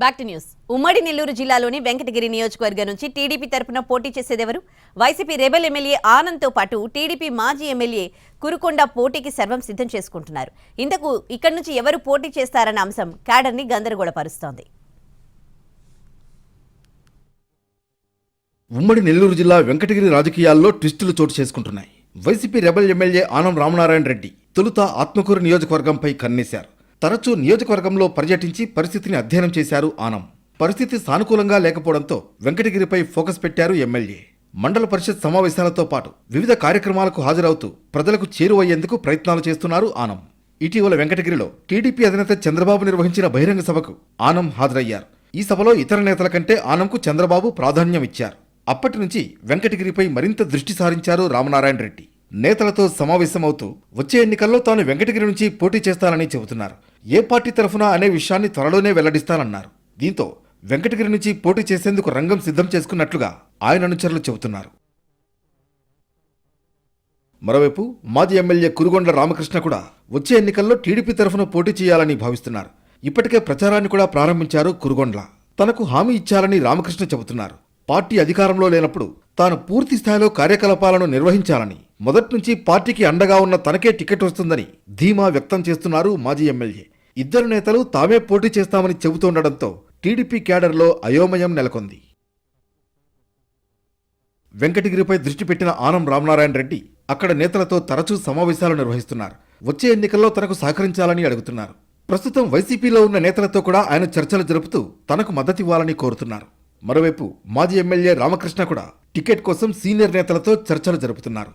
Back to news. ఉమ్మడి నెల్లూరు జిల్లాలోని వెంకటగిరి నియోజకవర్గం నుంచి టీడీపీ తరపున పోటీ చేసేదెవరు? వైసీపీ రెబెల్ ఎమ్మెల్యే ఆనంద్తో పాటు టీడీపీ మాజీ ఎమ్మెల్యే కురుకొండ పోటీకి సర్వం సిద్ధం చేసుకుంటున్నారు. ఇంతకు ఇక్కడి నుంచి ఎవరు పోటీ చేస్తారన్న అంశం క్యాడర్ని గందరగోళపరుస్తోంది. ఉమ్మడి నెల్లూరు జిల్లా వెంకటగిరి రాజకీయాల్లో ట్విస్టులు చోటు చేసుకుంటున్నాయి. YCP rebel MLA Anam Ramanarayana Reddy తొలుత ఆత్మకూరు నియోజకవర్గంపై కన్నేశారు. తరచూ నియోజకవర్గంలో పర్యటించి పరిస్థితిని అధ్యయనం చేశారు ఆనం. పరిస్థితి సానుకూలంగా లేకపోవడంతో వెంకటగిరిపై ఫోకస్ పెట్టారు ఎమ్మెల్యే. మండల పరిషత్ సమావేశాలతో పాటు వివిధ కార్యక్రమాలకు హాజరవుతూ ప్రజలకు చేరువయ్యేందుకు ప్రయత్నాలు చేస్తున్నారు ఆనం. ఇటీవల వెంకటగిరిలో టీడీపీ అధినేత చంద్రబాబు నిర్వహించిన బహిరంగ సభకు ఆనం హాజరయ్యారు. ఈ సభలో ఇతర నేతల కంటే ఆనంకు చంద్రబాబు ప్రాధాన్యం ఇచ్చారు. అప్పటి నుంచి వెంకటగిరిపై మరింత దృష్టి సారించారు రామనారాయణ రెడ్డి. నేతలతో సమావేశమవుతూ వచ్చే ఎన్నికల్లో తాను వెంకటగిరి నుంచి పోటీ చేస్తానని చెబుతున్నారు. ఏ పార్టీ తరఫున అనే విషయాన్ని త్వరలోనే వెల్లడిస్తానన్నారు. దీంతో వెంకటగిరి నుంచి పోటీ చేసేందుకు రంగం సిద్ధం చేసుకున్నట్లుగా ఆయన అనుచరులు చెబుతున్నారు. మరోవైపు మాజీ ఎమ్మెల్యే కురుగొండ్ల రామకృష్ణ కూడా వచ్చే ఎన్నికల్లో టీడీపీ తరఫున పోటీ చేయాలని భావిస్తున్నారు. ఇప్పటికే ప్రచారాన్ని కూడా ప్రారంభించారు కురుగొండ్ల. తనకు హామీ ఇచ్చాలని రామకృష్ణ చెబుతున్నారు. పార్టీ అధికారంలో లేనప్పుడు తాను పూర్తి స్థాయిలో కార్యకలాపాలను నిర్వహించాలని, మొదటి నుంచి పార్టీకి అండగా ఉన్న తనకే టికెట్ వస్తుందని ధీమా వ్యక్తం చేస్తున్నారు మాజీ ఎమ్మెల్యే. ఇద్దరు నేతలు తామే పోటీ చేస్తామని చెబుతుండటంతో టీడీపీ క్యాడర్లో అయోమయం నెలకొంది. వెంకటగిరిపై దృష్టి పెట్టిన ఆనం రామనారాయణ రెడ్డి అక్కడ నేతలతో తరచూ సమావేశాలు నిర్వహిస్తున్నారు. వచ్చే ఎన్నికల్లో తనకు సహకరించాలని అడుగుతున్నారు. ప్రస్తుతం వైసీపీలో ఉన్న నేతలతో కూడా ఆయన చర్చలు జరుపుతూ తనకు మద్దతివ్వాలని కోరుతున్నారు. మరోవైపు మాజీ ఎమ్మెల్యే రామకృష్ణ కూడా టికెట్ కోసం సీనియర్ నేతలతో చర్చలు జరుపుతున్నారు.